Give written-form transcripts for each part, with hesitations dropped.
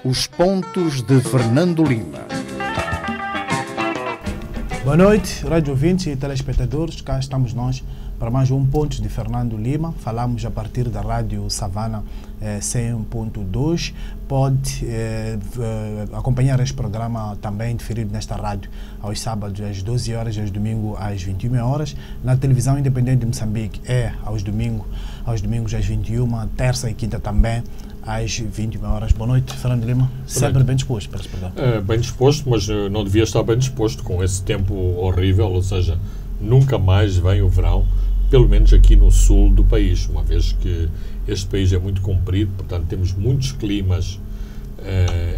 Os pontos de Fernando Lima. Boa noite, rádio ouvintes e telespectadores. Cá estamos nós para mais um Pontos de Fernando Lima. Falamos a partir da rádio Savana 100.2. Pode acompanhar este programa também diferido nesta rádio aos sábados às 12 horas e aos domingos às 21 horas. Na televisão independente de Moçambique é aos domingos às 21, terça e quinta também às 21 horas. Boa noite, Fernando Lima. Sempre bem disposto para esse programa. Bem disposto, mas não devia estar bem disposto com esse tempo horrível, ou seja, nunca mais vem o verão, pelo menos aqui no sul do país, uma vez que este país é muito comprido, portanto temos muitos climas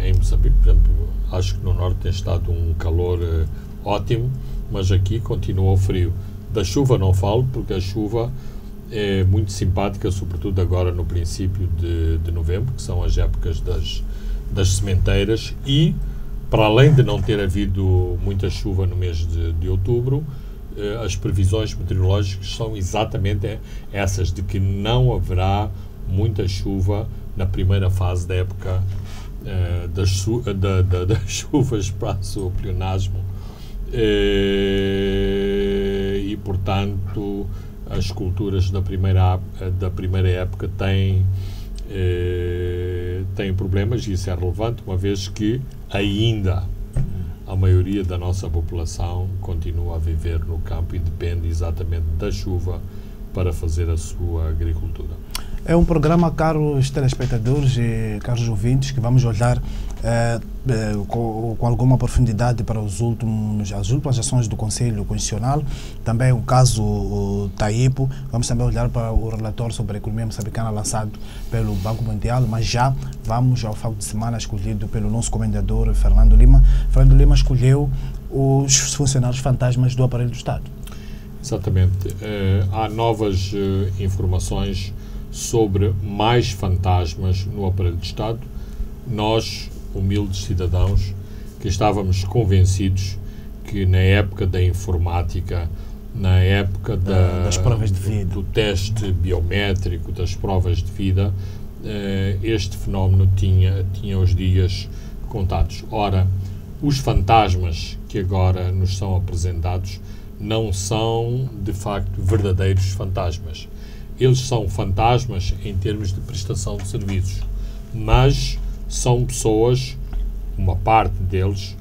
em Moçambique. Por exemplo, acho que no norte tem estado um calor ótimo, mas aqui continua o frio. Da chuva não falo, porque a chuva é muito simpática, sobretudo agora no princípio de novembro, que são as épocas das sementeiras, e para além de não ter havido muita chuva no mês de outubro, as previsões meteorológicas são exatamente essas, de que não haverá muita chuva na primeira fase da época das chuvas para o pleonasmo, e portanto as culturas da primeira época têm problemas, e isso é relevante, uma vez que ainda a maioria da nossa população continua a viver no campo e depende exatamente da chuva para fazer a sua agricultura. É um programa, caros telespectadores e caros ouvintes, que vamos olhar com alguma profundidade para as últimas ações do Conselho Constitucional, também o caso Taipo. Vamos também olhar para o relatório sobre a economia moçambicana lançado pelo Banco Mundial, mas já vamos ao fim de semana escolhido pelo nosso comendador Fernando Lima. Fernando Lima escolheu os funcionários fantasmas do aparelho do Estado. Exatamente. Há novas informações sobre mais fantasmas no aparelho do Estado. Nós, humildes cidadãos, que estávamos convencidos que na época da informática, na época das provas de vida, do teste biométrico, das provas de vida, este fenómeno tinha os dias contados. Ora, os fantasmas que agora nos são apresentados não são, de facto, verdadeiros fantasmas. Eles são fantasmas em termos de prestação de serviços, mas são pessoas, uma parte deles,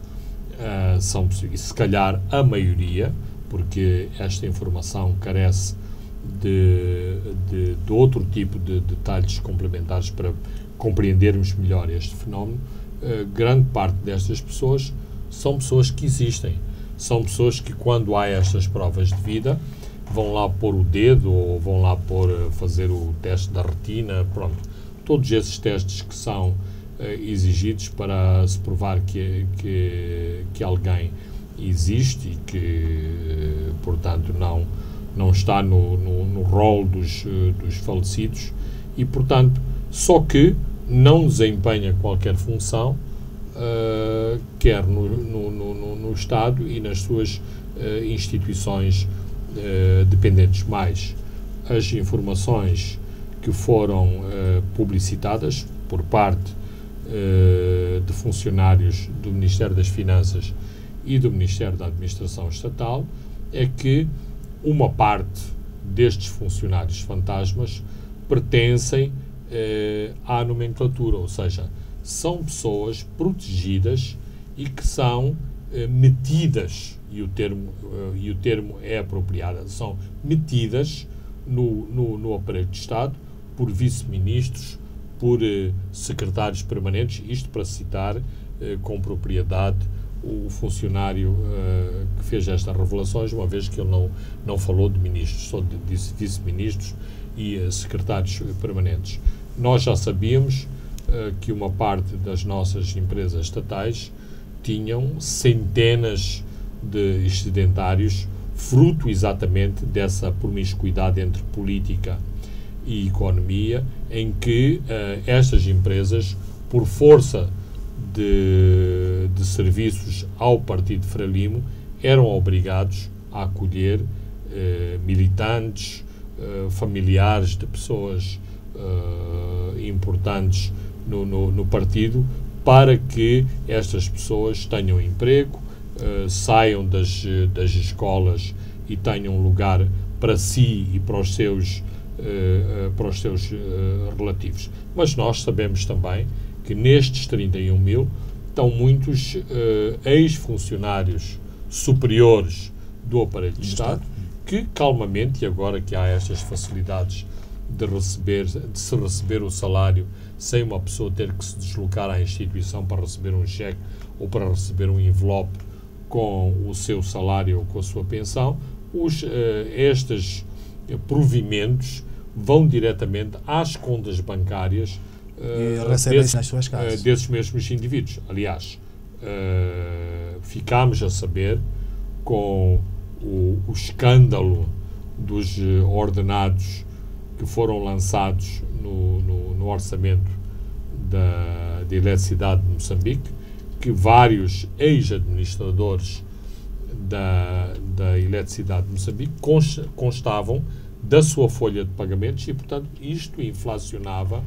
e se calhar a maioria, porque esta informação carece de outro tipo de detalhes complementares para compreendermos melhor este fenómeno. Grande parte destas pessoas são pessoas que existem, são pessoas que, quando há estas provas de vida, vão lá pôr o dedo ou vão lá fazer o teste da retina, pronto. Todos esses testes que são exigidos para se provar que alguém existe e que, portanto, não está no rol dos falecidos e, portanto, só que não desempenha qualquer função, quer no Estado e nas suas instituições dependentes. Mais as informações que foram publicitadas por parte de funcionários do Ministério das Finanças e do Ministério da Administração Estatal é que uma parte destes funcionários fantasmas pertencem à nomenclatura, ou seja, são pessoas protegidas e que são metidas, e o termo é apropriado, são metidas no aparelho de Estado por vice-ministros, por secretários permanentes, isto para citar com propriedade o funcionário que fez estas revelações, uma vez que ele não falou de ministros, só disse vice-ministros e secretários permanentes. Nós já sabíamos que uma parte das nossas empresas estatais tinham centenas de excedentários, fruto exatamente dessa promiscuidade entre política e economia, em que estas empresas, por força de serviços ao Partido Frelimo, eram obrigados a acolher militantes, familiares de pessoas importantes no partido, para que estas pessoas tenham emprego, saiam das escolas e tenham um lugar para si e para os seus relativos. Mas nós sabemos também que nestes 31 mil estão muitos ex-funcionários superiores do aparelho de Estado que calmamente, e agora que há estas facilidades de se receber o salário sem uma pessoa ter que se deslocar à instituição para receber um cheque ou para receber um envelope com o seu salário ou com a sua pensão, estes provimentos vão diretamente às contas bancárias nas suas casas. Desses mesmos indivíduos. Aliás, ficámos a saber com o escândalo dos ordenados que foram lançados no orçamento da Eletricidade de Moçambique, que vários ex-administradores da Eletricidade de Moçambique constavam da sua folha de pagamentos e, portanto, isto inflacionava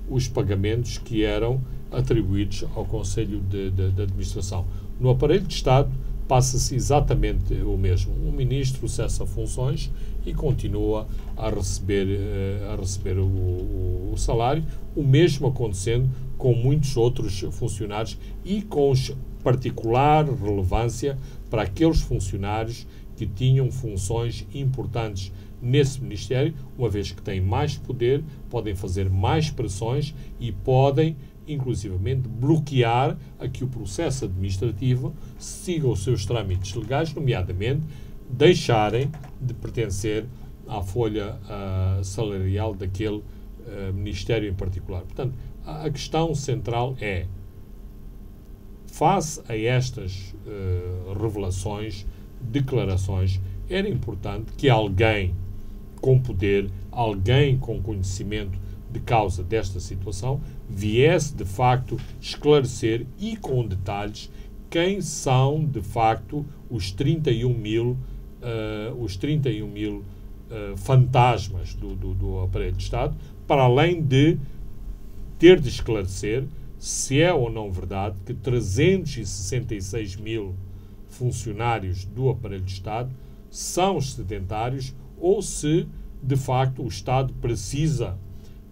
os pagamentos que eram atribuídos ao Conselho de Administração. No aparelho de Estado passa-se exatamente o mesmo. O ministro cessa funções e continua a receber o salário, o mesmo acontecendo com muitos outros funcionários e com particular relevância para aqueles funcionários que tinham funções importantes nesse Ministério, uma vez que têm mais poder, podem fazer mais pressões e podem, inclusivamente, bloquear a que o processo administrativo siga os seus trâmites legais, nomeadamente deixarem de pertencer à folha salarial daquele Ministério em particular. Portanto, a questão central é, face a estas revelações, declarações, era importante que alguém com poder, alguém com conhecimento de causa desta situação, viesse de facto esclarecer e com detalhes quem são de facto os 31 mil fantasmas do aparelho de Estado, para além de ter de esclarecer se é ou não verdade que 366 mil funcionários do aparelho de Estado são sedentários ou se, de facto, o Estado precisa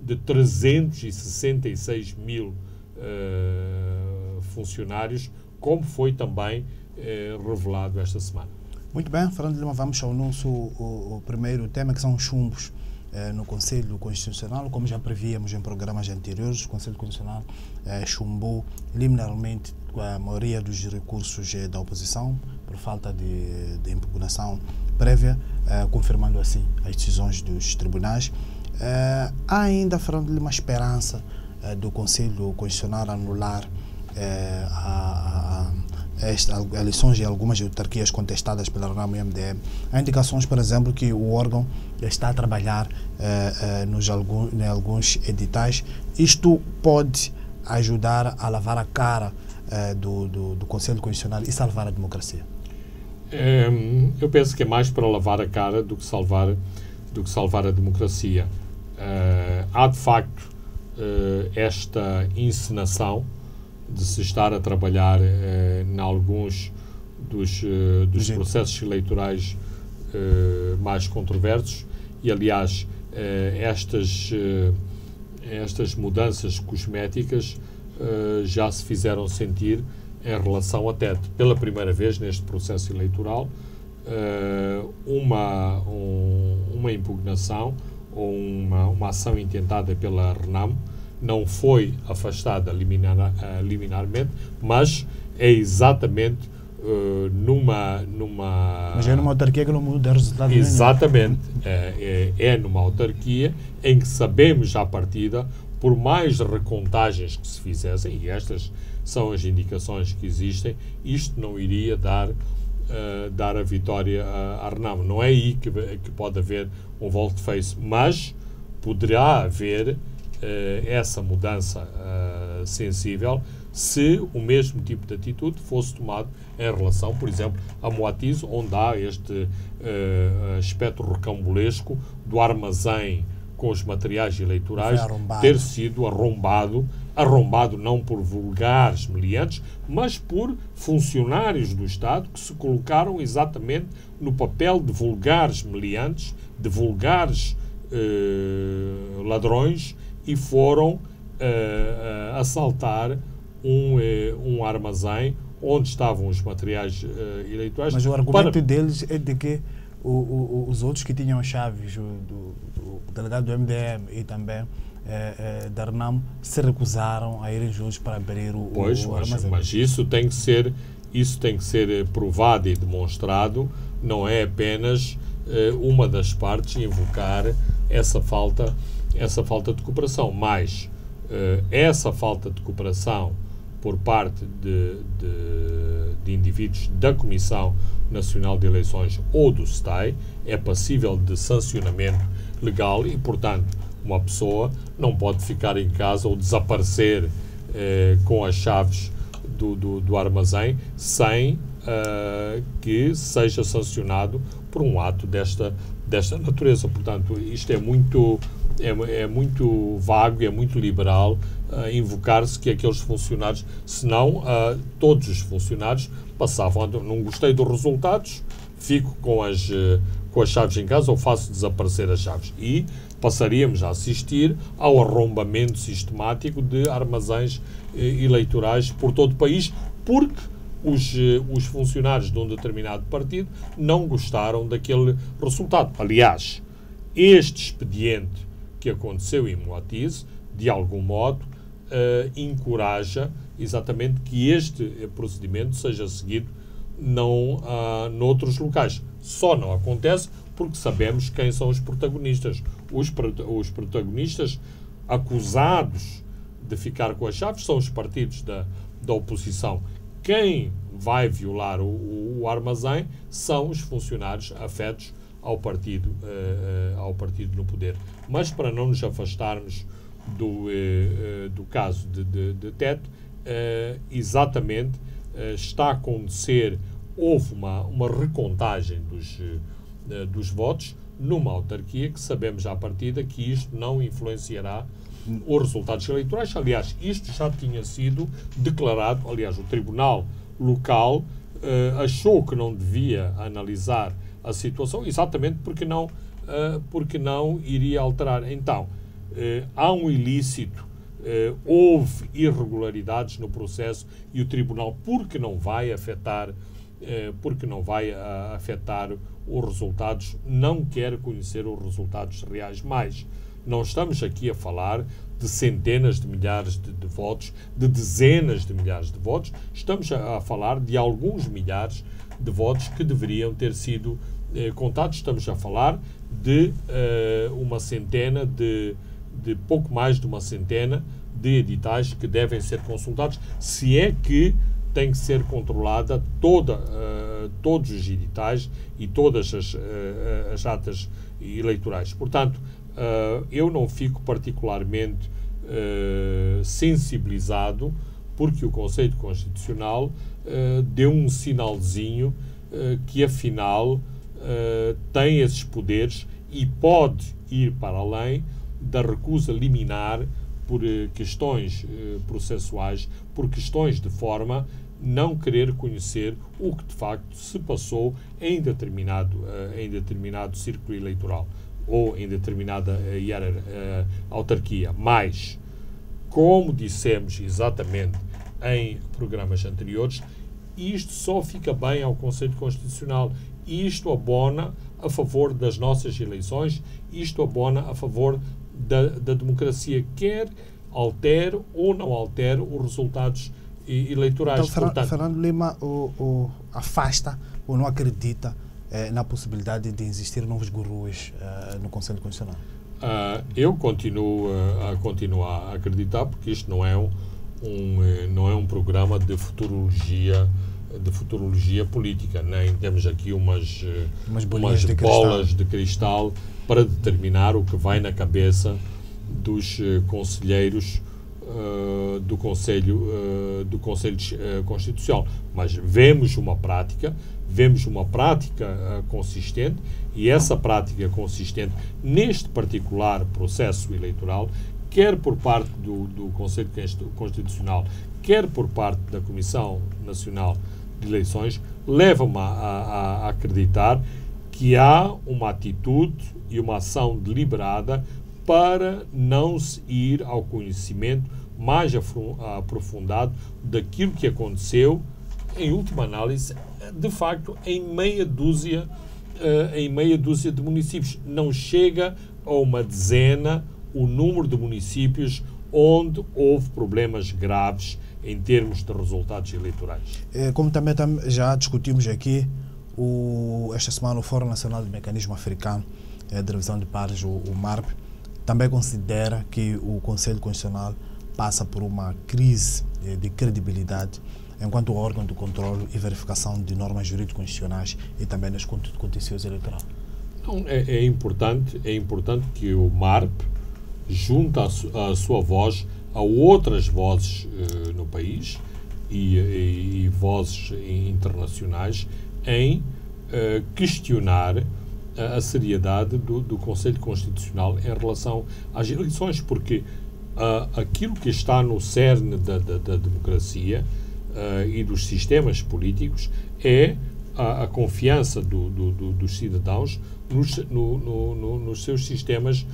de 366 mil funcionários, como foi também revelado esta semana. Muito bem, Fernando Lima, vamos ao nosso o primeiro tema, que são os chumbos no Conselho Constitucional. Como já prevíamos em programas anteriores, o Conselho Constitucional chumbou liminarmente a maioria dos recursos da oposição por falta de impugnação prévia, confirmando assim as decisões dos tribunais. Há ainda, Fernando Lima, esperança do Conselho Constitucional anular as eleições de algumas autarquias contestadas pela RENAMO e MDM. Há indicações, por exemplo, que o órgão está a trabalhar em alguns editais. Isto pode ajudar a lavar a cara do Conselho Constitucional e salvar a democracia? Eu penso que é mais para lavar a cara do que salvar a democracia. Há, de facto, esta encenação de se estar a trabalhar em alguns dos processos eleitorais mais controversos e, aliás, estas mudanças cosméticas já se fizeram sentir em relação até pela primeira vez neste processo eleitoral uma impugnação ou uma ação intentada pela RENAMO não foi afastada liminarmente, mas é exatamente Mas é numa autarquia que não muda resultado nenhum. Exatamente. É numa autarquia em que sabemos à partida, por mais recontagens que se fizessem, e estas são as indicações que existem, isto não iria dar a vitória à RENAMO. Não é aí que pode haver um volte-face, mas poderá haver essa mudança sensível se o mesmo tipo de atitude fosse tomado em relação, por exemplo, a Moatize, onde há este aspecto recambolesco do armazém com os materiais eleitorais arrombado. ter sido arrombado não por vulgares meliantes, mas por funcionários do Estado que se colocaram exatamente no papel de vulgares meliantes, de vulgares ladrões, e foram assaltar um armazém onde estavam os materiais eleitorais. Mas o argumento deles é de que os outros que tinham chaves, o delegado do MDM e também da RENAM, se recusaram a irem juntos para abrir o armazém. Mas isso tem que ser provado e demonstrado, não é apenas uma das partes invocar essa falta de cooperação, mas essa falta de cooperação por parte de indivíduos da Comissão Nacional de Eleições ou do STAI é passível de sancionamento legal e, portanto, uma pessoa não pode ficar em casa ou desaparecer com as chaves do armazém sem que seja sancionado por um ato desta natureza. Portanto, isto é muito vago e é muito liberal invocar-se que aqueles funcionários, senão todos os funcionários passavam, não gostei dos resultados, fico com as chaves em casa ou faço desaparecer as chaves. E passaríamos a assistir ao arrombamento sistemático de armazéns eleitorais por todo o país, porque os funcionários de um determinado partido não gostaram daquele resultado. Aliás, este expediente que aconteceu em Moatize, de algum modo, encoraja exatamente que este procedimento seja seguido noutros locais. Só não acontece porque sabemos quem são os protagonistas. Os protagonistas acusados de ficar com as chaves são os partidos da oposição. Quem vai violar o armazém são os funcionários afetos ao partido no poder. Mas para não nos afastarmos do caso de Teto, exatamente está a acontecer, houve uma recontagem dos votos numa autarquia que sabemos à partida que isto não influenciará os resultados eleitorais. Aliás, isto já tinha sido declarado. Aliás, o Tribunal Local achou que não devia analisar a situação, exatamente porque não iria alterar. Então, há um ilícito, houve irregularidades no processo e o Tribunal, porque não vai afetar os resultados, não quer conhecer os resultados reais. Mas não estamos aqui a falar de centenas de milhares de votos, de dezenas de milhares de votos, estamos a falar de alguns milhares de votos que deveriam ter sido contados. Estamos a falar de uma centena, de pouco mais de uma centena de editais que devem ser consultados, se é que tem que ser controlada todos os editais e todas as atas eleitorais. Portanto, eu não fico particularmente sensibilizado porque o Conselho Constitucional deu um sinalzinho que, afinal, tem esses poderes e pode ir para além da recusa liminar por questões processuais, por questões de forma não querer conhecer o que de facto se passou em determinado círculo eleitoral ou em determinada autarquia. Mas, como dissemos exatamente em programas anteriores, isto só fica bem ao Conselho Constitucional. Isto abona a favor das nossas eleições, isto abona a favor da democracia, quer altere ou não altere os resultados eleitorais. Então, portanto, Fernando Lima afasta ou não acredita na possibilidade de existir novos gurus no Conselho Constitucional? Eu continuo a acreditar, porque isto não é um programa de futurologia política, nem temos aqui umas bolas de cristal para determinar o que vai na cabeça dos conselheiros do Conselho Constitucional, mas vemos uma prática consistente, e essa prática consistente neste particular processo eleitoral, quer por parte do Conselho Constitucional, quer por parte da Comissão Nacional de Eleições, leva-me a acreditar que há uma atitude e uma ação deliberada para não se ir ao conhecimento mais aprofundado daquilo que aconteceu, em última análise, de facto, em meia dúzia de municípios. Não chega a uma dezena o número de municípios onde houve problemas graves em termos de resultados eleitorais. Como também já discutimos aqui, esta semana o Fórum Nacional do Mecanismo Africano de Revisão de Pares, o MARP, também considera que o Conselho Constitucional passa por uma crise de credibilidade enquanto órgão de controle e verificação de normas jurídico-constitucionais e também nos contencioso eleitoral. Não, é importante que o MARP junte a sua voz a outras vozes no país e vozes internacionais em questionar a seriedade do Conselho Constitucional em relação às eleições, porque aquilo que está no cerne da democracia e dos sistemas políticos é a confiança dos cidadãos nos seus sistemas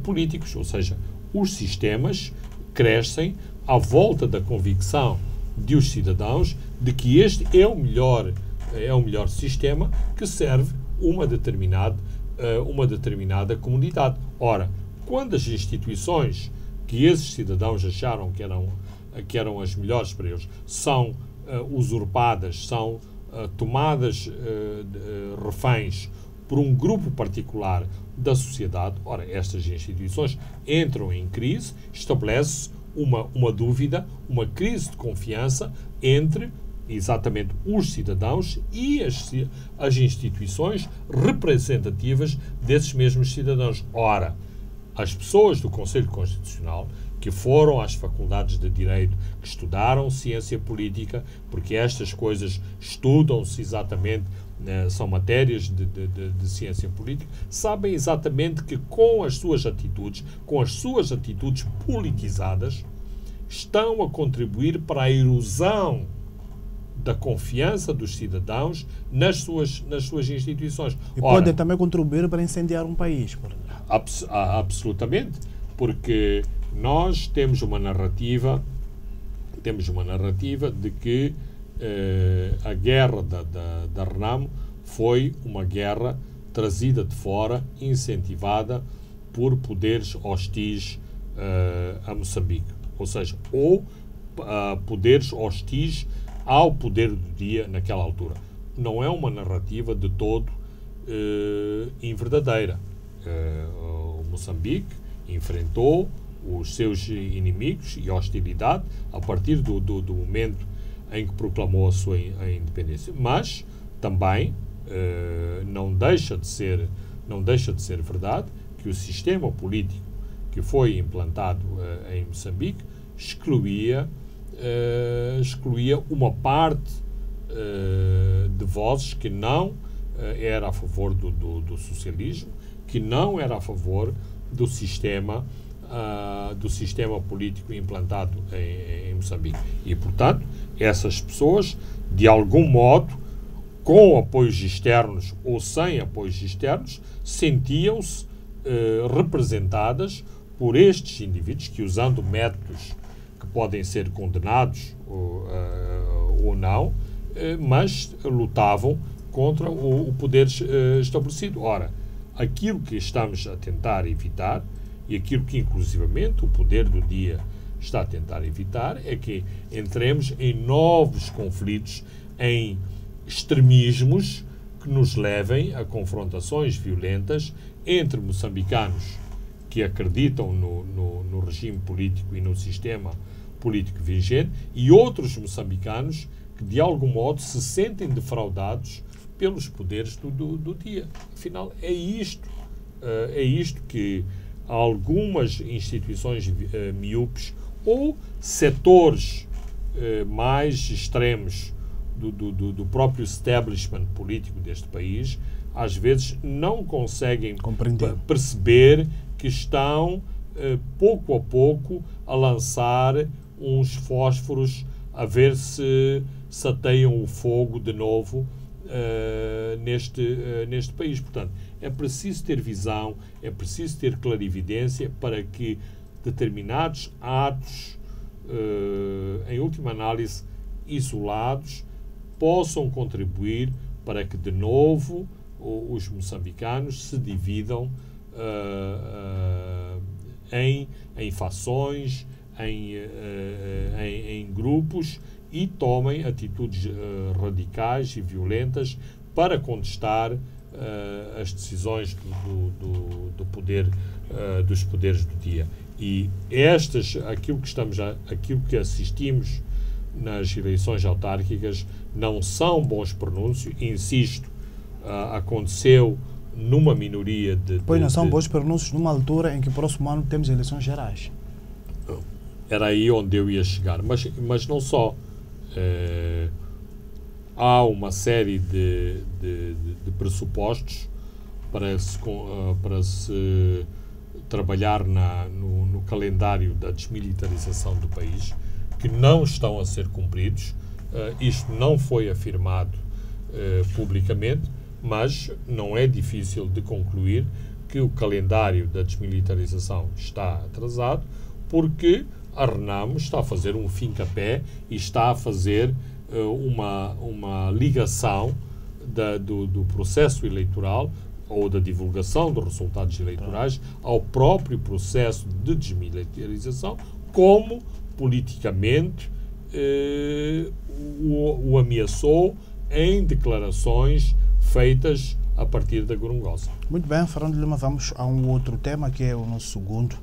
políticos, ou seja, os sistemas crescem à volta da convicção dos cidadãos de que este é o melhor sistema que serve uma determinada comunidade. Ora, quando as instituições que esses cidadãos acharam que eram as melhores para eles são usurpadas, são tomadas reféns por um grupo particular da sociedade, ora, estas instituições entram em crise, estabelece uma dúvida, uma crise de confiança entre exatamente os cidadãos e as instituições representativas desses mesmos cidadãos. Ora, as pessoas do Conselho Constitucional que foram às faculdades de Direito, que estudaram ciência política, porque estas coisas estudam-se exatamente, são matérias de ciência política, sabem exatamente que com as suas atitudes politizadas, estão a contribuir para a erosão da confiança dos cidadãos nas suas instituições. E podem também contribuir para incendiar um país. Absolutamente, porque nós temos uma narrativa de que a guerra da Renamo foi uma guerra trazida de fora, incentivada por poderes hostis a Moçambique, ou seja, poderes hostis ao poder do dia naquela altura. Não é uma narrativa de todo inverdadeira. O Moçambique enfrentou os seus inimigos e a hostilidade a partir do momento em que proclamou a sua independência. Mas também não deixa de ser verdade que o sistema político que foi implantado em Moçambique excluía uma parte de vozes que não era a favor do socialismo, que não era a favor do sistema político implantado em Moçambique. E, portanto, essas pessoas, de algum modo, com apoios externos ou sem apoios externos, sentiam-se representadas por estes indivíduos que, usando métodos que podem ser condenados ou não, mas lutavam contra o poder estabelecido. Ora, aquilo que estamos a tentar evitar, e aquilo que inclusivamente o poder do dia está a tentar evitar, é que entremos em novos conflitos, em extremismos que nos levem a confrontações violentas entre moçambicanos que acreditam no regime político e no sistema político vigente e outros moçambicanos que de algum modo se sentem defraudados pelos poderes do dia. Afinal, é isto que algumas instituições miúpes ou setores mais extremos do próprio establishment político deste país, às vezes não conseguem perceber que estão, pouco a pouco, a lançar uns fósforos a ver se sateiam o fogo de novo neste país. Portanto, é preciso ter visão, é preciso ter clarividência para que determinados atos, em última análise, isolados, possam contribuir para que, de novo, os moçambicanos se dividam em fações, em grupos e tomem atitudes radicais e violentas para contestar as decisões dos poderes do dia. E aquilo que assistimos nas eleições autárquicas não são bons pronúncios, insisto, aconteceu numa minoria Pois não são bons pronúncios numa altura em que próximo ano temos eleições gerais. Era aí onde eu ia chegar, mas não só. Há uma série de pressupostos para se trabalhar no calendário da desmilitarização do país que não estão a ser cumpridos. Isto não foi afirmado publicamente, mas não é difícil de concluir que o calendário da desmilitarização está atrasado porque a Renamo está a fazer um fincapé e está a fazer uma ligação do processo eleitoral ou da divulgação dos resultados eleitorais ao próprio processo de desmilitarização, como politicamente o ameaçou em declarações feitas a partir da Gorongosa. Muito bem, Fernando Lima, vamos a um outro tema que é o nosso segundo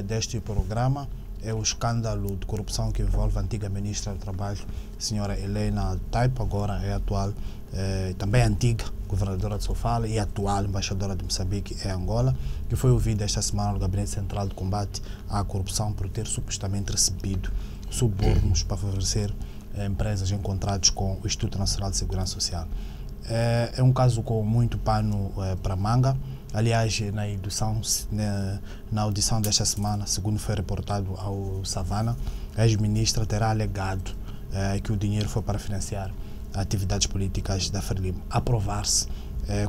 deste programa. É o escândalo de corrupção que envolve a antiga ministra do Trabalho, senhora Helena Taipo, agora é atual, também antiga governadora de Sofala e atual embaixadora de Moçambique em Angola, que foi ouvida esta semana no Gabinete Central de Combate à Corrupção por ter supostamente recebido subornos para favorecer empresas em contratos com o Instituto Nacional de Segurança Social. É um caso com muito pano para manga. Aliás, na audição desta semana, segundo foi reportado ao Savana, a ex-ministra terá alegado que o dinheiro foi para financiar atividades políticas da Frelimo. A provar-se,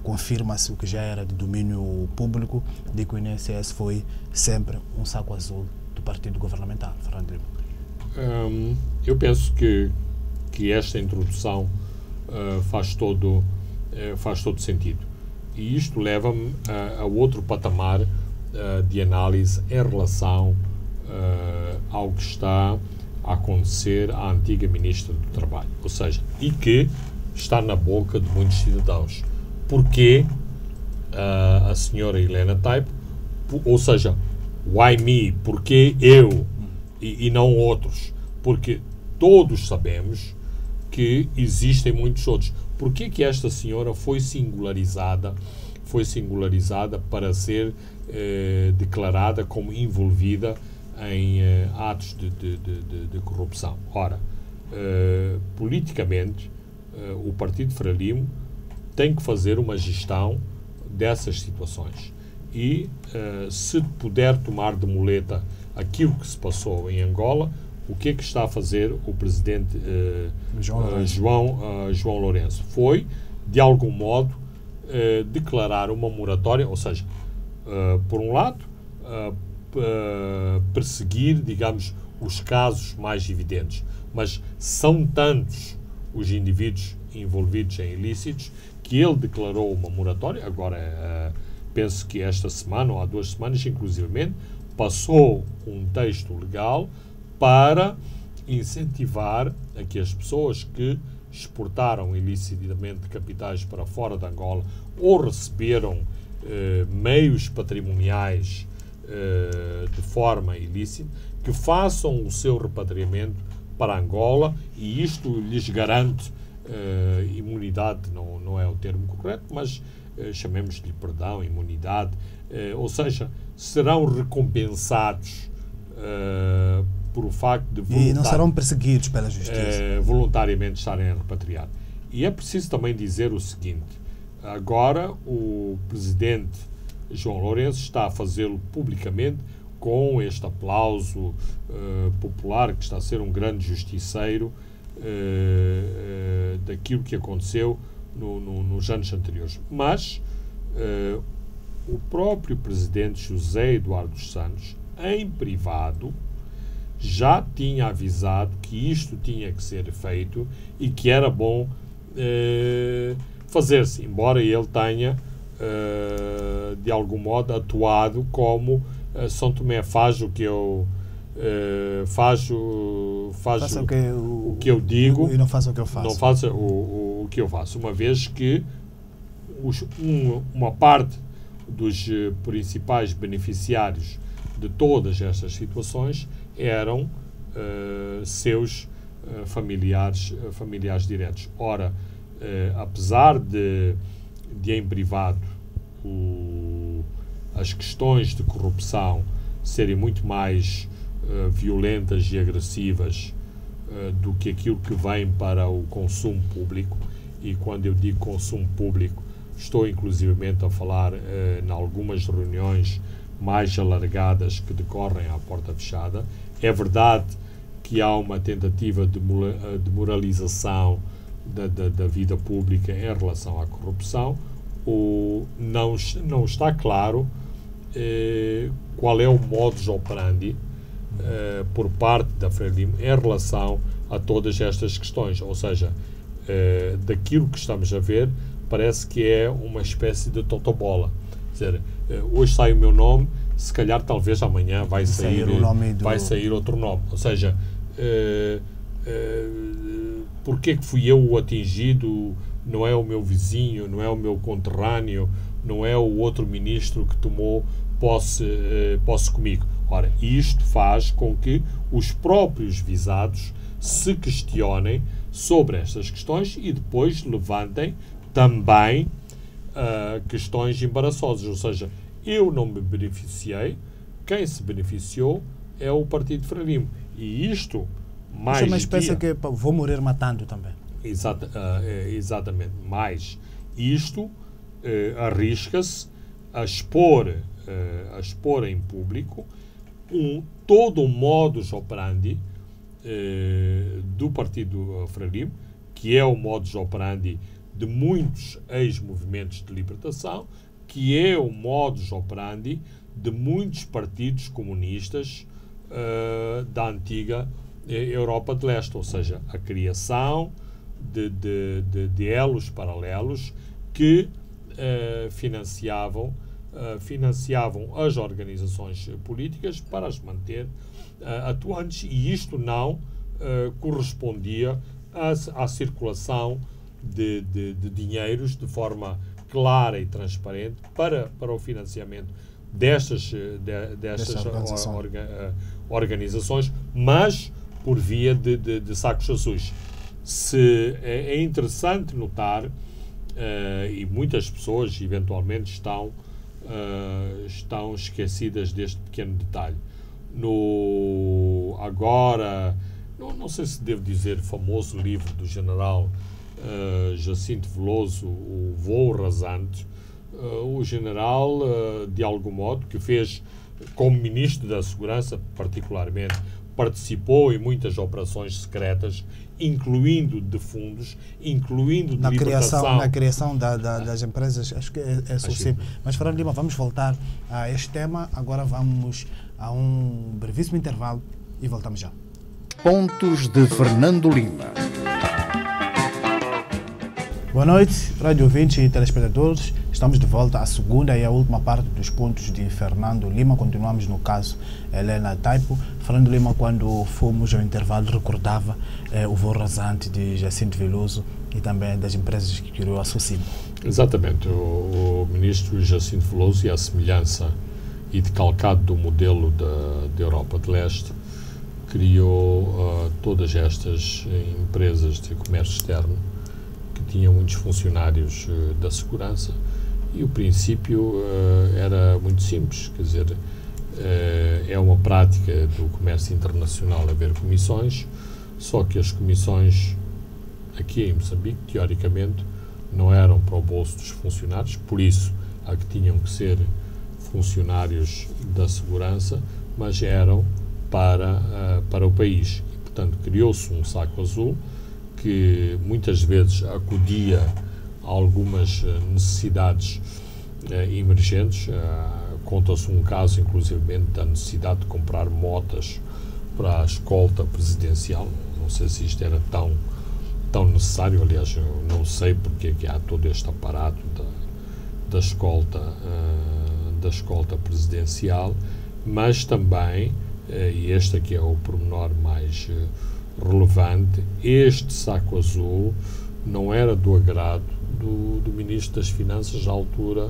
confirma-se o que já era de domínio público, de que o INSS foi sempre um saco azul do partido governamental. Fernando Lima. Eu penso que esta introdução faz todo sentido. E isto leva-me a outro patamar de análise em relação ao que está a acontecer à antiga Ministra do Trabalho. Ou seja, e que está na boca de muitos cidadãos. Porquê a senhora Helena Taipo? Ou seja, why me? Porquê eu e não outros? Porque todos sabemos que existem muitos outros. Porquê que esta senhora foi singularizada para ser declarada como envolvida em atos de corrupção? Ora, politicamente, o Partido Frelimo tem que fazer uma gestão dessas situações e, se puder tomar de muleta aquilo que se passou em Angola, o que é que está a fazer o presidente João Lourenço? Foi, de algum modo, declarar uma moratória, ou seja, por um lado, perseguir, digamos, os casos mais evidentes, mas são tantos os indivíduos envolvidos em ilícitos que ele declarou uma moratória. Agora, penso que esta semana ou há 2 semanas, inclusivamente, passou um texto legal para incentivar a que as pessoas que exportaram ilicitamente capitais para fora de Angola ou receberam meios patrimoniais de forma ilícita, que façam o seu repatriamento para Angola, e isto lhes garante imunidade, não é o termo correto, mas chamemos-lhe perdão, imunidade, ou seja, serão recompensados por o facto de E não serão perseguidos pela justiça. Voluntariamente estarem a repatriar. E é preciso também dizer o seguinte: agora o presidente João Lourenço está a fazê-lo publicamente com este aplauso popular, que está a ser um grande justiceiro daquilo que aconteceu nos anos anteriores. Mas o próprio presidente José Eduardo dos Santos, em privado, já tinha avisado que isto tinha que ser feito e que era bom fazer-se, embora ele tenha de algum modo atuado como São Tomé faz o que eu faço o que eu digo e não faça o que eu faço. Não faça o que eu faço, uma vez que uma parte dos principais beneficiários de todas estas situações eram seus familiares diretos. Ora, apesar de em privado as questões de corrupção serem muito mais violentas e agressivas do que aquilo que vem para o consumo público, e quando eu digo consumo público estou inclusivamente a falar em algumas reuniões mais alargadas que decorrem à porta fechada. É verdade que há uma tentativa de moralização da vida pública em relação à corrupção. Não está claro qual é o modus operandi por parte da Frelimo em relação a todas estas questões. Ou seja, daquilo que estamos a ver, parece que é uma espécie de totobola. Quer dizer, hoje sai o meu nome, se calhar talvez amanhã vai sair outro nome. Ou seja, porque que fui eu o atingido, não é o meu vizinho, não é o meu conterrâneo, não é o outro ministro que tomou posse comigo. Ora, isto faz com que os próprios visados se questionem sobre estas questões e depois levantem também questões embaraçosas. Ou seja, eu não me beneficiei, quem se beneficiou é o Partido Frelimo. E isto, mais é uma espécie que vou morrer matando também. Exatamente. Mas isto arrisca-se a expor em público todo o modus operandi do Partido Frelimo, que é o modus operandi de muitos ex-movimentos de libertação, que é o modus operandi de muitos partidos comunistas da antiga Europa de Leste, ou seja, a criação de elos paralelos que financiavam as organizações políticas para as manter atuantes, e isto não correspondia à circulação de dinheiros de forma clara e transparente para o financiamento destas organizações, mas por via de sacos azuis. É interessante notar, e muitas pessoas eventualmente estão esquecidas deste pequeno detalhe. Agora, não sei se devo dizer, famoso livro do general Jacinto Veloso, O Voo Rasante, o general, de algum modo, que fez, como Ministro da Segurança particularmente, participou em muitas operações secretas, incluindo de fundos, incluindo de libertação. Na criação das empresas, acho que é suficiente. Mas, Fernando Lima, vamos voltar a este tema. Agora vamos a um brevíssimo intervalo e voltamos já. Pontos de Fernando Lima. Boa noite, rádio ouvintes e telespectadores. Estamos de volta à segunda e à última parte dos pontos de Fernando Lima. Continuamos no caso Helena Taipo. Fernando Lima, quando fomos ao intervalo, recordava o voo rasante de Jacinto Veloso e também das empresas que criou a Socimo. Exatamente. O ministro Jacinto Veloso, e a semelhança e decalcado do modelo da Europa de Leste, criou todas estas empresas de comércio externo que tinham muitos funcionários da segurança, e o princípio era muito simples, quer dizer, É uma prática do comércio internacional haver comissões, só que as comissões aqui em Moçambique, teoricamente, não eram para o bolso dos funcionários, por isso a que tinham que ser funcionários da segurança, mas eram para o país. E, portanto, criou-se um saco azul que muitas vezes acudia a algumas necessidades emergentes. Conta-se um caso, inclusivamente, da necessidade de comprar motas para a escolta presidencial. Não sei se isto era tão necessário, aliás, eu não sei porque é que há todo este aparato da escolta presidencial, mas também, e este aqui é o pormenor mais relevante, este saco azul não era do agrado do Ministro das Finanças à altura,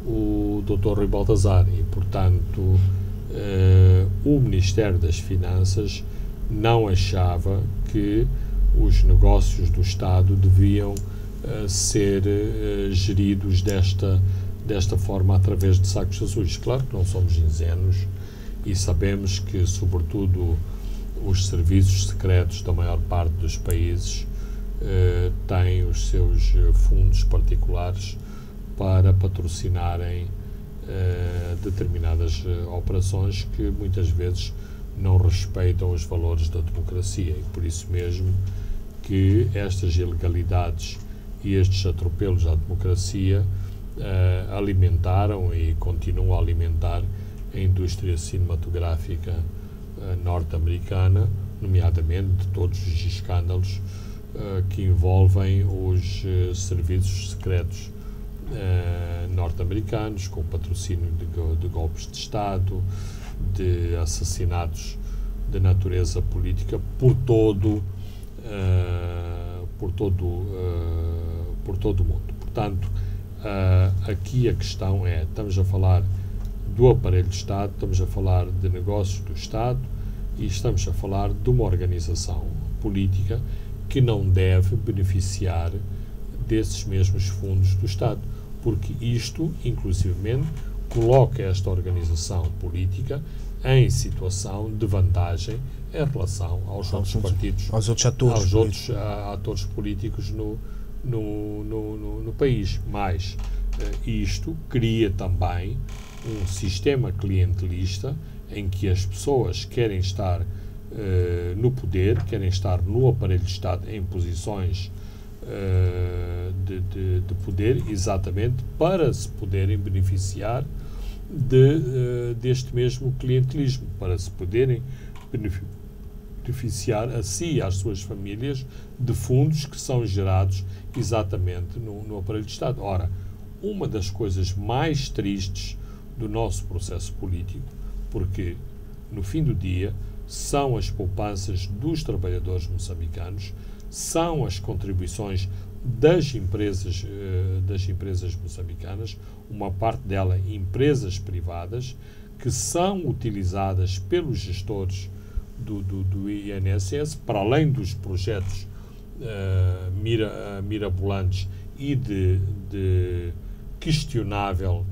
o Dr. Rui Baltazar, e, portanto, o Ministério das Finanças não achava que os negócios do Estado deviam ser geridos desta forma, através de sacos azuis. Claro que não somos ingênuos e sabemos que, sobretudo, os serviços secretos da maior parte dos países têm os seus fundos particulares para patrocinarem determinadas operações que muitas vezes não respeitam os valores da democracia, e por isso mesmo que estas ilegalidades e estes atropelos à democracia alimentaram e continuam a alimentar a indústria cinematográfica norte-americana, nomeadamente de todos os escândalos que envolvem os serviços secretos norte-americanos, com patrocínio de golpes de Estado, de assassinatos de natureza política por todo o mundo. Portanto, aqui a questão é, estamos a falar do aparelho de Estado, estamos a falar de negócios do Estado e estamos a falar de uma organização política que não deve beneficiar desses mesmos fundos do Estado, porque isto, inclusivamente, coloca esta organização política em situação de vantagem em relação aos outros partidos, aos outros atores, aos outros atores políticos no país. Mas isto cria também um sistema clientelista em que as pessoas querem estar no poder, querem estar no aparelho de Estado em posições de poder, exatamente para se poderem beneficiar deste mesmo clientelismo, para se poderem beneficiar a si e às suas famílias de fundos que são gerados exatamente no aparelho de Estado. Ora, uma das coisas mais tristes do nosso processo político, porque no fim do dia são as poupanças dos trabalhadores moçambicanos, são as contribuições das empresas moçambicanas, uma parte dela empresas privadas, que são utilizadas pelos gestores do INSS, para além dos projetos mirabolantes e de questionável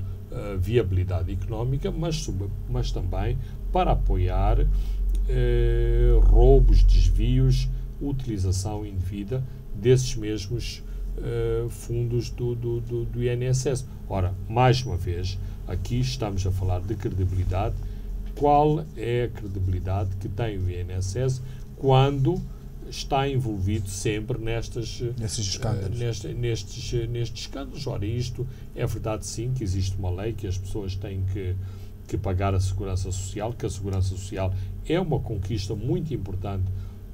viabilidade económica, mas também para apoiar roubos, desvios, utilização indevida desses mesmos fundos do INSS. Ora, mais uma vez, aqui estamos a falar de credibilidade. Qual é a credibilidade que tem o INSS quando está envolvido sempre nestes escândalos? Ora, isto é verdade, sim, que existe uma lei que as pessoas têm que pagar a segurança social, que a segurança social é uma conquista muito importante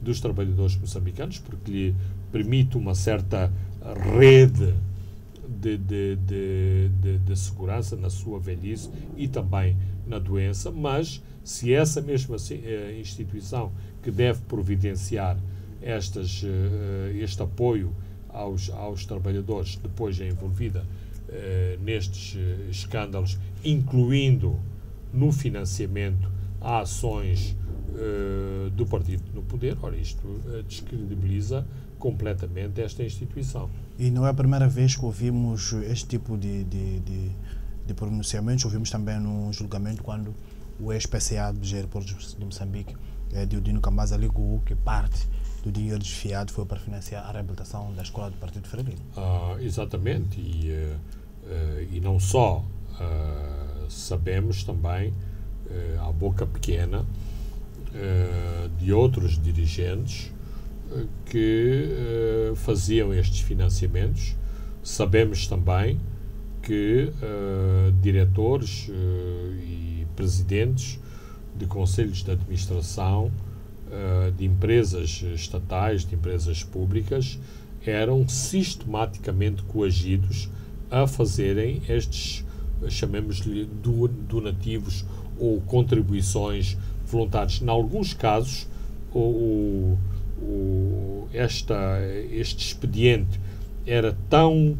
dos trabalhadores moçambicanos, porque lhe permite uma certa rede de segurança na sua velhice e também na doença, mas se essa mesma instituição que deve providenciar este apoio aos trabalhadores depois é envolvida nestes escândalos, incluindo no financiamento a ações do partido no poder, ora, isto descredibiliza completamente esta instituição. E não é a primeira vez que ouvimos este tipo de pronunciamentos. Ouvimos também no julgamento quando o ex-PCA dos aeroportos de Moçambique, Diodino Cambaza, alegou que parte do dinheiro desfiado foi para financiar a reabilitação da escola do Partido Frelimo. Exatamente, e não só, sabemos também, à boca pequena, de outros dirigentes que faziam estes financiamentos. Sabemos também que diretores e presidentes de conselhos de administração de empresas estatais, de empresas públicas, eram sistematicamente coagidos a fazerem estes, chamemos-lhe, donativos ou contribuições voluntárias. Em alguns casos, este expediente era tão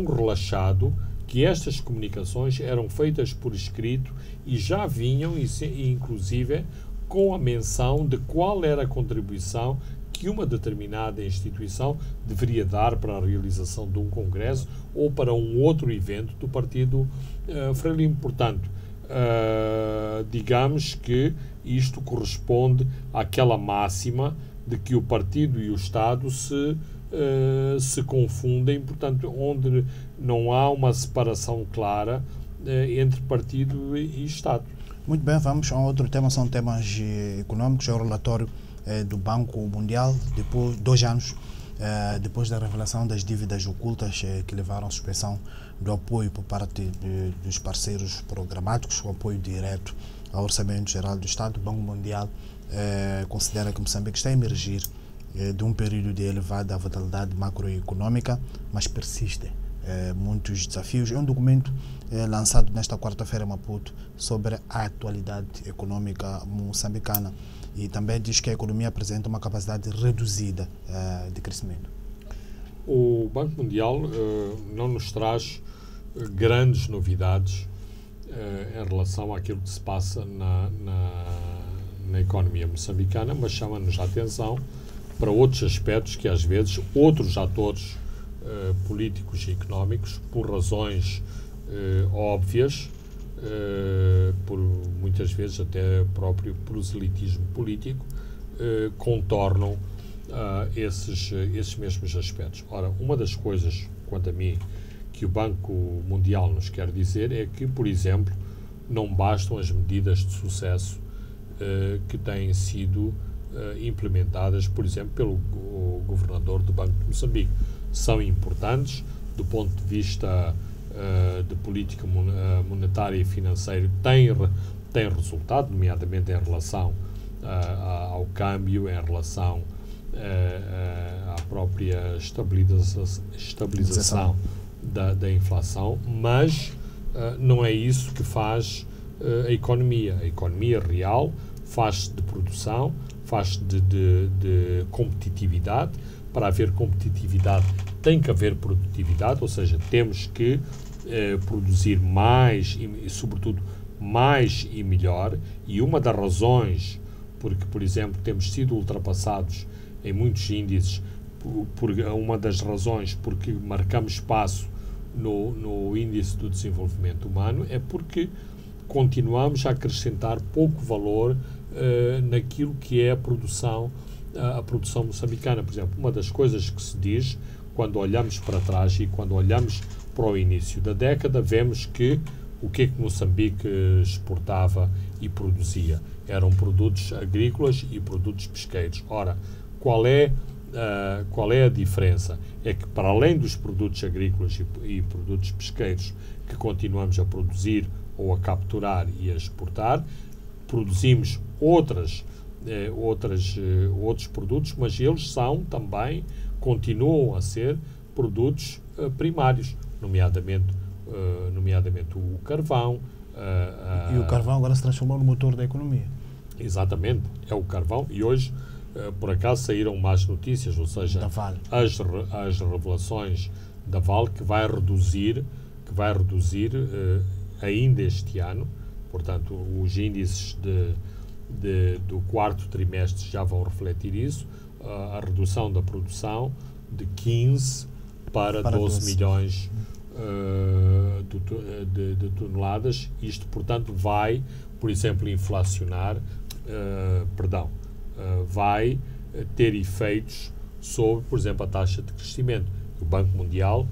relaxado que estas comunicações eram feitas por escrito e já vinham, inclusive, com a menção de qual era a contribuição que uma determinada instituição deveria dar para a realização de um congresso ou para um outro evento do Partido Frelimo. Portanto, digamos que isto corresponde àquela máxima de que o partido e o Estado se confundem, portanto, onde não há uma separação clara entre partido e Estado. Muito bem, vamos a outro tema, são temas econômicos. É o relatório do Banco Mundial, depois 2 anos depois da revelação das dívidas ocultas que levaram à suspensão do apoio por parte dos parceiros programáticos, o apoio direto ao Orçamento Geral do Estado. O Banco Mundial considera que Moçambique está a emergir de um período de elevada volatilidade macroeconômica, mas persistem muitos desafios. É um documento lançado nesta quarta-feira em Maputo sobre a atualidade econômica moçambicana e também diz que a economia apresenta uma capacidade reduzida de crescimento. O Banco Mundial não nos traz grandes novidades em relação àquilo que se passa na economia moçambicana, mas chama-nos a atenção para outros aspectos que às vezes outros atores políticos e económicos, por razões óbvias, por muitas vezes até próprio proselitismo político, contornam esses mesmos aspectos. Ora, uma das coisas, quanto a mim, que o Banco Mundial nos quer dizer é que, por exemplo, não bastam as medidas de sucesso que têm sido implementadas, por exemplo, pelo governador do Banco de Moçambique. São importantes do ponto de vista de política monetária e financeira, tem resultado, nomeadamente em relação ao câmbio, em relação à própria estabilização da inflação, mas não é isso que faz a economia. A economia real faz de produção, faz de competitividade. Para haver competitividade tem que haver produtividade, ou seja, temos que produzir mais e, sobretudo, mais e melhor. E uma das razões porque, por exemplo, temos sido ultrapassados em muitos índices, uma das razões porque marcamos espaço no índice do desenvolvimento humano é porque continuamos a acrescentar pouco valor naquilo que é a produção moçambicana. Por exemplo, uma das coisas que se diz quando olhamos para trás e quando olhamos para o início da década, vemos que o que é que Moçambique exportava e produzia? Eram produtos agrícolas e produtos pesqueiros. Ora, qual é a diferença? É que, para além dos produtos agrícolas e produtos pesqueiros que continuamos a produzir ou a capturar e a exportar, produzimos outros produtos, mas eles continuam a ser produtos primários, nomeadamente o carvão. E o carvão agora se transformou no motor da economia. Exatamente, é o carvão. E hoje, por acaso, saíram más notícias, ou seja, da Vale. As revelações da Vale que vai reduzir ainda este ano. Portanto, os índices do quarto trimestre já vão refletir isso, a redução da produção de 15 para 12 milhões de toneladas. Isto, portanto, vai por exemplo, inflacionar, vai ter efeitos sobre, por exemplo, a taxa de crescimento. O Banco Mundial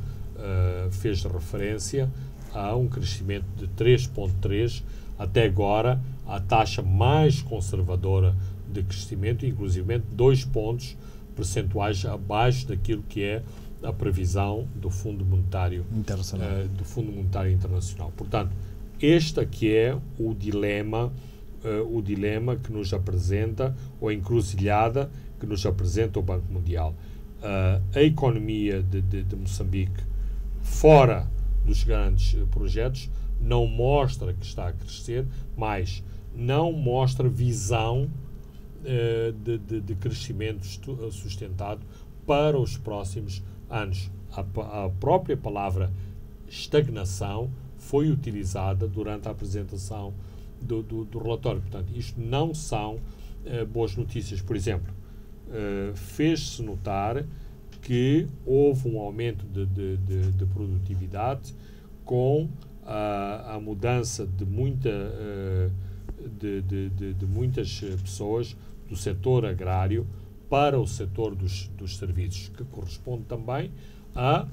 fez referência a um crescimento de 3,3%, até agora a taxa mais conservadora de crescimento, inclusive 2 pontos percentuais abaixo daquilo que é a previsão do Fundo Monetário Internacional. Portanto, este aqui é o dilema que nos apresenta, ou a encruzilhada que nos apresenta o Banco Mundial. A economia de Moçambique, fora dos grandes projetos, não mostra que está a crescer, mas não mostra visão de crescimento sustentado para os próximos anos. A própria palavra estagnação foi utilizada durante a apresentação do relatório. Portanto, isto não são boas notícias. Por exemplo, fez-se notar que houve um aumento de produtividade com a mudança de muitas pessoas do setor agrário para o setor dos serviços, que corresponde também à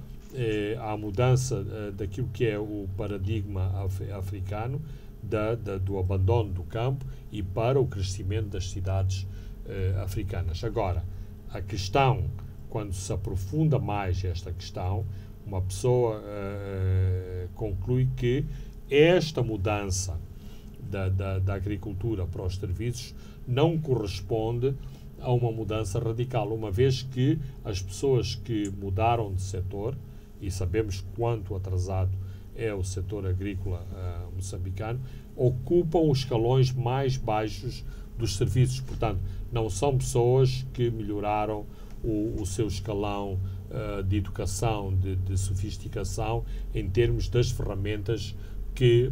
mudança daquilo que é o paradigma africano do abandono do campo e para o crescimento das cidades africanas. Agora, a questão, quando se aprofunda mais esta questão, uma pessoa conclui que esta mudança da agricultura para os serviços não corresponde a uma mudança radical, uma vez que as pessoas que mudaram de setor, e sabemos quanto atrasado é o setor agrícola moçambicano, ocupam os escalões mais baixos dos serviços. Portanto, não são pessoas que melhoraram o seu escalão de educação, de sofisticação, em termos das ferramentas que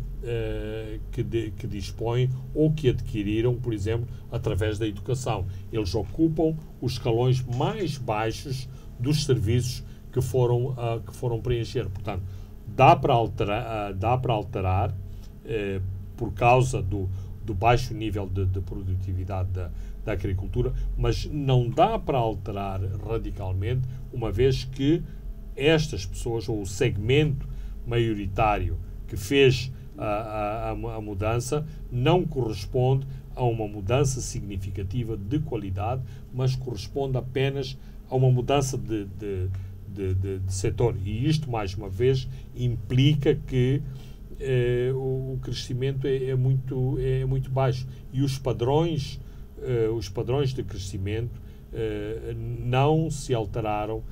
dispõem ou que adquiriram, por exemplo, através da educação. Eles ocupam os escalões mais baixos dos serviços que foram preencher. Portanto, dá para alterar por causa do baixo nível de produtividade da agricultura, mas não dá para alterar radicalmente, uma vez que estas pessoas, ou o segmento maioritário que fez a mudança, não corresponde a uma mudança significativa de qualidade, mas corresponde apenas a uma mudança de setor. E isto, mais uma vez, implica que o crescimento é muito baixo. E os padrões de crescimento não se alteraram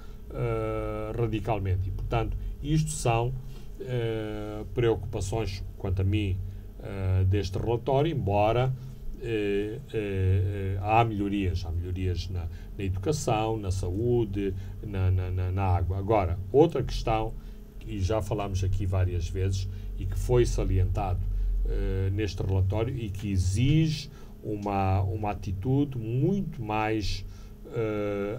radicalmente. E, portanto, isto são preocupações, quanto a mim, deste relatório, embora há melhorias na educação, na saúde, na água. Agora, outra questão, e já falámos aqui várias vezes, e que foi salientado neste relatório e que exige uma atitude muito mais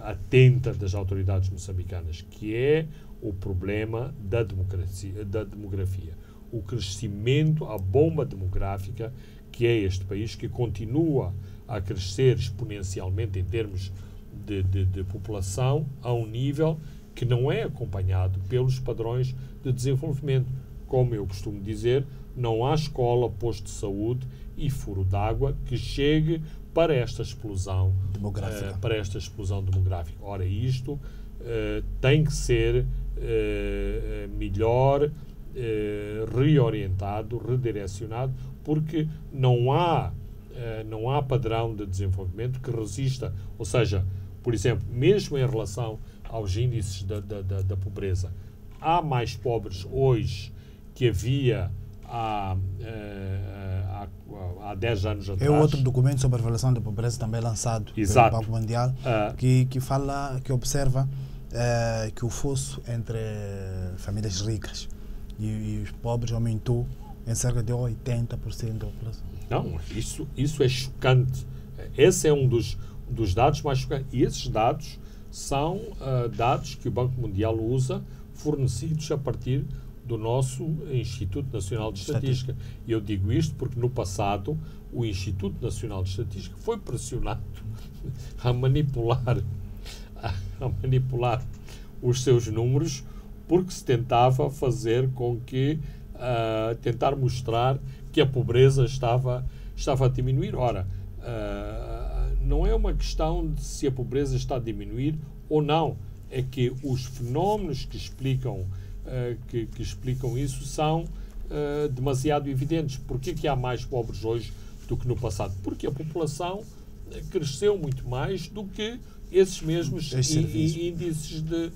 atenta das autoridades moçambicanas, que é o problema da demografia. O crescimento, a bomba demográfica que é este país, que continua a crescer exponencialmente em termos de população, a um nível que não é acompanhado pelos padrões de desenvolvimento. Como eu costumo dizer, não há escola, posto de saúde e furo d'água que chegue para esta explosão demográfica. Ora, isto tem que ser melhor reorientado, redirecionado, porque não há padrão de desenvolvimento que resista. Ou seja, por exemplo, mesmo em relação aos índices da pobreza, há mais pobres hoje que havia há 10 anos atrás. É outro documento sobre a avaliação da pobreza também lançado pelo Banco Mundial, que observa que o fosso entre famílias ricas e os pobres aumentou em cerca de 80% da população. Não, isso é chocante. Esse é um dos dados mais chocantes. E esses dados são dados que o Banco Mundial usa, fornecidos a partir do nosso Instituto Nacional de Estatística. E eu digo isto porque no passado o Instituto Nacional de Estatística foi pressionado a manipular os seus números, porque se tentava fazer com que tentar mostrar que a pobreza estava a diminuir. Ora, não é uma questão de se a pobreza está a diminuir ou não, é que os fenómenos que explicam isso são demasiado evidentes. Porquê que há mais pobres hoje do que no passado? Porque a população cresceu muito mais do que esses mesmos índices de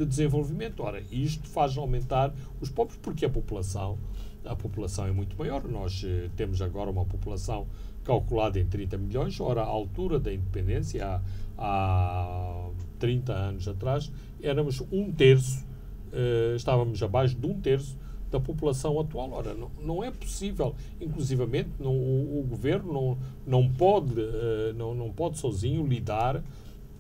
desenvolvimento. Ora, isto faz aumentar os pobres, porque a população é muito maior. Nós temos agora uma população calculada em 30 milhões. Ora, à altura da independência, há 30 anos atrás, éramos um terço, estávamos abaixo de um terço da população atual. Ora, não é possível, inclusivamente, o governo não pode sozinho lidar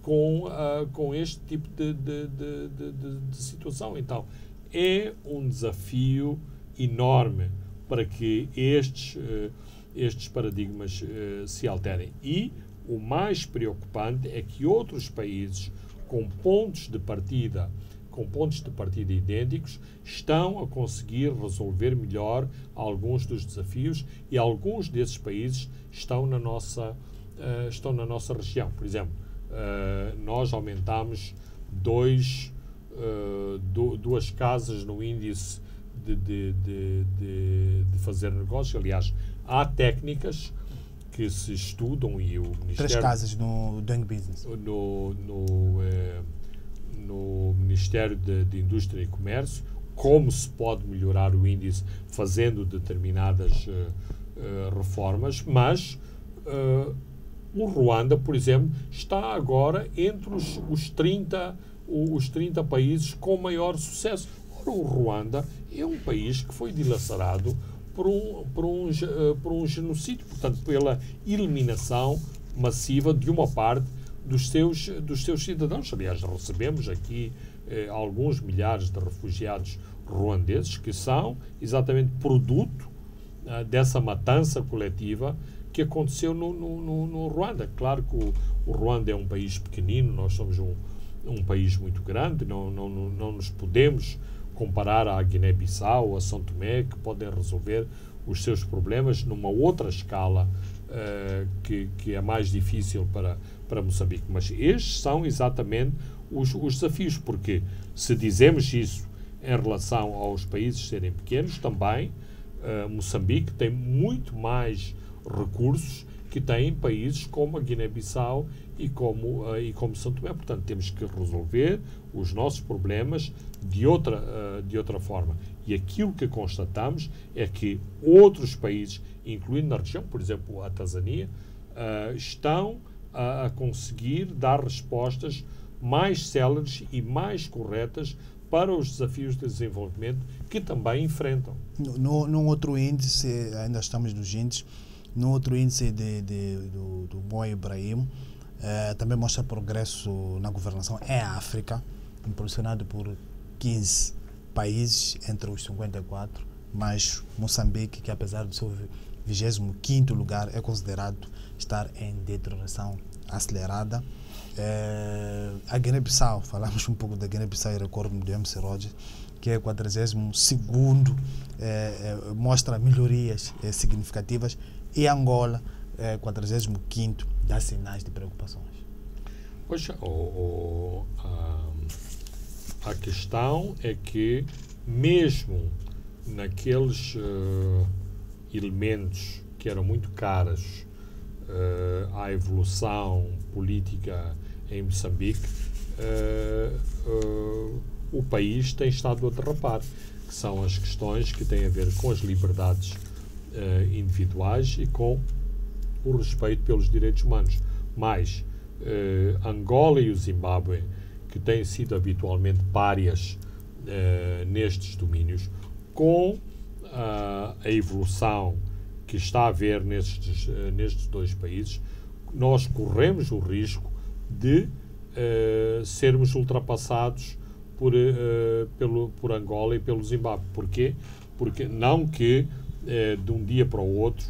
com este tipo de situação. Então, é um desafio enorme para que estes paradigmas se alterem. E o mais preocupante é que outros países com pontos de partida idênticos estão a conseguir resolver melhor alguns dos desafios, e alguns desses países estão na nossa região. Por exemplo, nós aumentámos duas casas no índice de fazer negócio. Aliás, há técnicas que se estudam, e o Ministério... 3 casas no Doing Business. No Ministério de Indústria e Comércio, como se pode melhorar o índice fazendo determinadas reformas, mas o Ruanda, por exemplo, está agora entre os 30 países com maior sucesso. Ora, o Ruanda é um país que foi dilacerado por um genocídio, portanto, pela eliminação massiva de uma parte dos seus cidadãos. Aliás, recebemos aqui alguns milhares de refugiados ruandeses que são exatamente produto dessa matança coletiva que aconteceu no Ruanda. Claro que o Ruanda é um país pequenino, nós somos um país muito grande, não nos podemos comparar à Guiné-Bissau ou a São Tomé, que podem resolver os seus problemas numa outra escala que é mais difícil para Moçambique. Mas estes são exatamente os desafios, porque se dizemos isso em relação aos países serem pequenos, também Moçambique tem muito mais recursos que têm países como a Guiné-Bissau e como São Tomé. Portanto, temos que resolver os nossos problemas de outra forma. E aquilo que constatamos é que outros países, incluindo na região, por exemplo, a Tanzânia, estão a conseguir dar respostas mais céleres e mais corretas para os desafios de desenvolvimento que também enfrentam. Num outro índice, ainda estamos nos índices, no outro índice do Mo Ibrahim, também mostra progresso na governação em África, impulsionado por 15 países entre os 54, mas Moçambique, que apesar do seu 25º lugar, é considerado estar em deterioração acelerada. A Guiné-Bissau, falamos um pouco da Guiné-Bissau e recordo do MC Rogers, que é 42º, mostra melhorias significativas, e Angola, 45º, dá sinais de preocupações. Pois, a questão é que, mesmo naqueles elementos que eram muito caros à evolução política em Moçambique, o país tem estado a derrapar, que são as questões que têm a ver com as liberdades individuais e com o respeito pelos direitos humanos. Mas Angola e o Zimbábue, que têm sido habitualmente párias nestes domínios, com a evolução que está a haver nestes dois países, nós corremos o risco de sermos ultrapassados por Angola e pelo Zimbábue. Porquê? Porque não que de um dia para o outro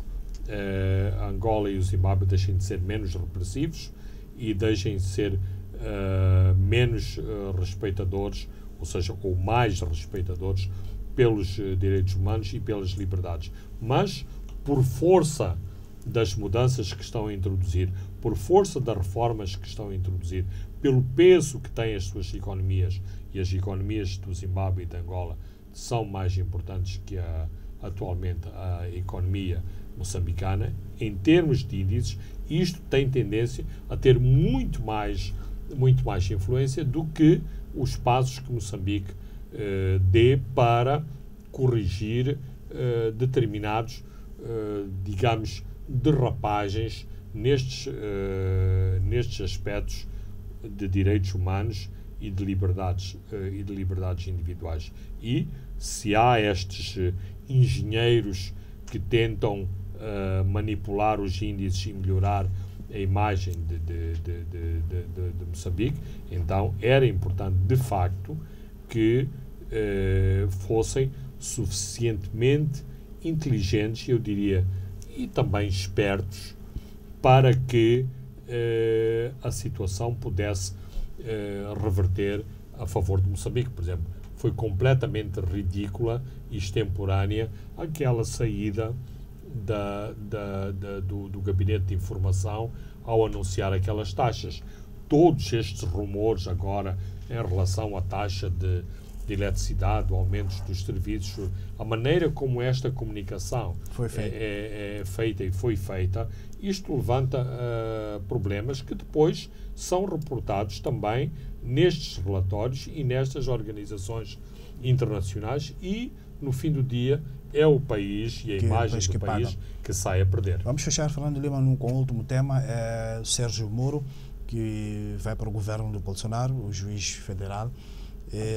Angola e o Zimbábue deixem de ser menos repressivos e deixem de ser menos respeitadores, ou seja, ou mais respeitadores pelos direitos humanos e pelas liberdades. Mas, por força das mudanças que estão a introduzir, por força das reformas que estão a introduzir, pelo peso que têm as suas economias, e as economias do Zimbábue e de Angola são mais importantes que atualmente a economia moçambicana, em termos de índices, isto tem tendência a ter muito mais influência do que os passos que Moçambique dê para corrigir determinados, digamos, derrapagens nestes aspectos de direitos humanos e de liberdades individuais. E se há estes engenheiros que tentam manipular os índices e melhorar a imagem de Moçambique, então era importante, de facto, que fossem suficientemente inteligentes, eu diria, e também espertos, para que a situação pudesse reverter a favor de Moçambique. Por exemplo, foi completamente ridícula e extemporânea aquela saída do Gabinete de Informação ao anunciar aquelas taxas. Todos estes rumores agora em relação à taxa de eletricidade, o aumento dos serviços, a maneira como esta comunicação é feita e foi feita, isto levanta problemas que depois são reportados também nestes relatórios e nestas organizações internacionais e, no fim do dia, é o país e a imagem do país que sai a perder. Vamos fechar, Fernando Lima, com o último tema. Sérgio Moro, que vai para o governo do Bolsonaro, o juiz federal,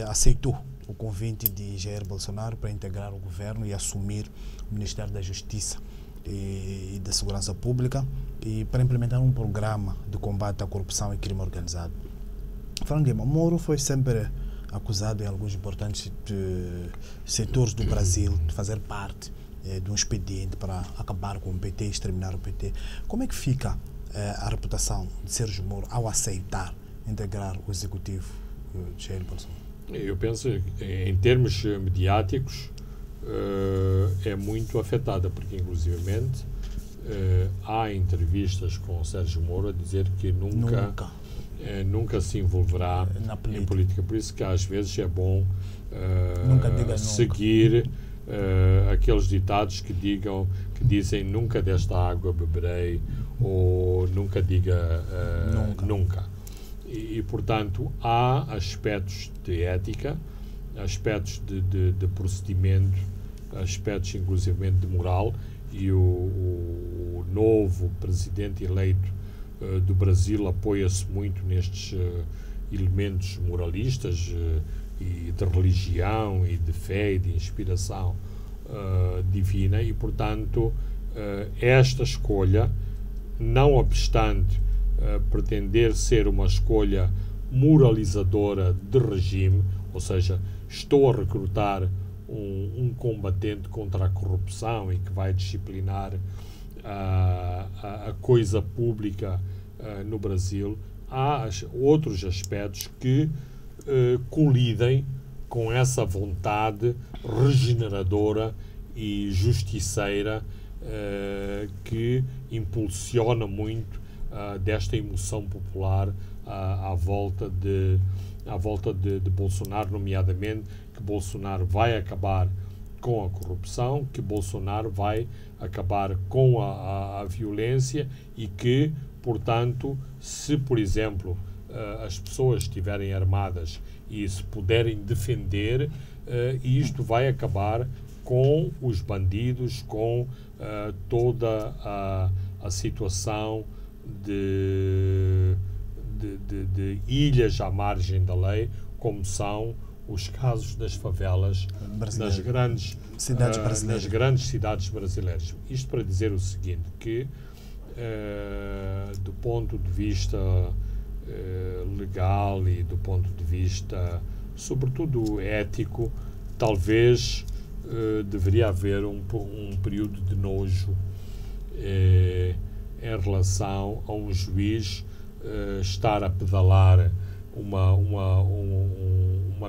aceitou o convite de Jair Bolsonaro para integrar o governo e assumir o Ministério da Justiça e da Segurança Pública e para implementar um programa de combate à corrupção e crime organizado. Fernando Lima, Moro foi sempre acusado em alguns importantes setores do Brasil de fazer parte de um expediente para acabar com o PT, exterminar o PT. Como é que fica a reputação de Sérgio Moro ao aceitar integrar o executivo de Jair Bolsonaro? Eu penso, em termos mediáticos, é muito afetada, porque, inclusivamente, há entrevistas com o Sérgio Moro a dizer que nunca se envolverá em política. Por isso que, às vezes, é bom seguir aqueles ditados que dizem nunca desta água beberei ou nunca diga nunca. E, portanto, há aspectos de ética, aspectos de procedimento, aspectos, inclusivamente, de moral, e o novo presidente eleito do Brasil apoia-se muito nestes elementos moralistas e de religião e de fé e de inspiração divina e, portanto, esta escolha, não obstante pretender ser uma escolha moralizadora de regime, ou seja, estou a recrutar um combatente contra a corrupção e que vai disciplinar a coisa pública no Brasil, há outros aspectos que colidem com essa vontade regeneradora e justiceira que impulsiona muito desta emoção popular à volta de Bolsonaro, nomeadamente que Bolsonaro vai acabar com a corrupção, que Bolsonaro vai acabar com a violência e que, portanto, se, por exemplo, as pessoas estiverem armadas e se puderem defender, isto vai acabar com os bandidos, com toda a situação de ilhas à margem da lei, como são os casos das favelas nas grandes cidades brasileiras. Isto para dizer o seguinte, que do ponto de vista legal e do ponto de vista sobretudo ético, talvez deveria haver um período de nojo em relação a um juiz estar a pedalar uma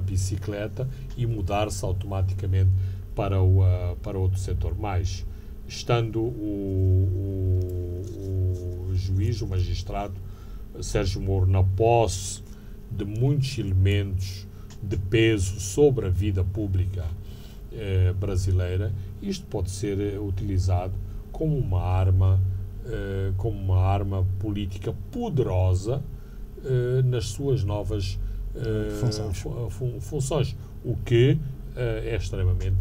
bicicleta e mudar-se automaticamente para outro setor. Mas, estando o juiz, o magistrado Sérgio Moro, na posse de muitos elementos de peso sobre a vida pública brasileira, isto pode ser utilizado como uma arma política poderosa nas suas novas funções, o que é extremamente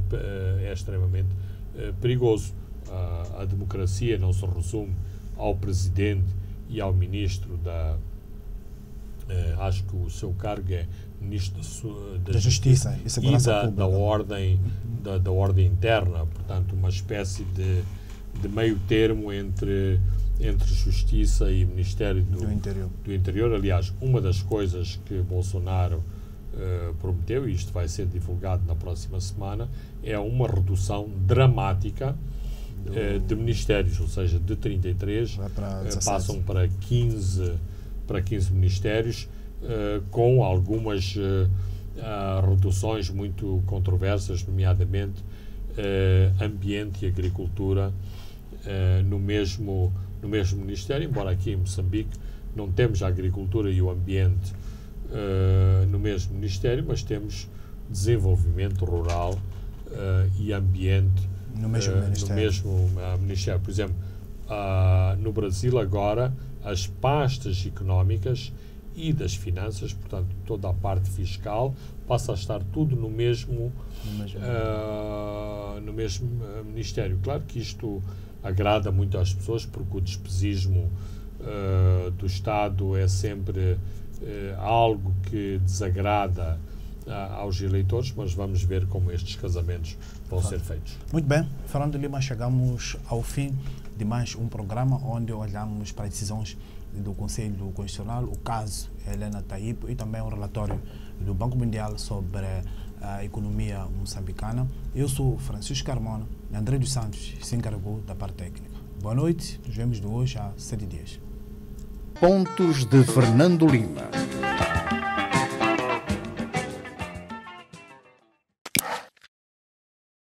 perigoso. A democracia não se resume ao presidente e ao ministro acho que o seu cargo é ministro da Justiça e Segurança Pública. Da ordem interna, portanto uma espécie de meio termo entre Justiça e Ministério do Interior. Aliás, uma das coisas que Bolsonaro prometeu, e isto vai ser divulgado na próxima semana, é uma redução dramática de ministérios, ou seja, de 33 passam para 15 ministérios, com algumas reduções muito controversas, nomeadamente ambiente e agricultura no mesmo ministério, embora aqui em Moçambique não temos a agricultura e o ambiente no mesmo ministério, mas temos desenvolvimento rural e ambiente no mesmo ministério. Por exemplo, no Brasil agora as pastas económicas e das finanças, portanto toda a parte fiscal, passa a estar tudo no mesmo ministério. Claro que isto agrada muito às pessoas, porque o despesismo do Estado é sempre algo que desagrada aos eleitores, mas vamos ver como estes casamentos vão ser feitos. Muito bem, Fernando Lima, chegamos ao fim de mais um programa onde olhamos para decisões do Conselho Constitucional, o caso Helena Taipo e também o relatório do Banco Mundial sobre a economia moçambicana. Eu sou Francisco Carmona, André dos Santos se encarregou da parte técnica. Boa noite, nos vemos de hoje a 7 dias. Pontos de Fernando Lima.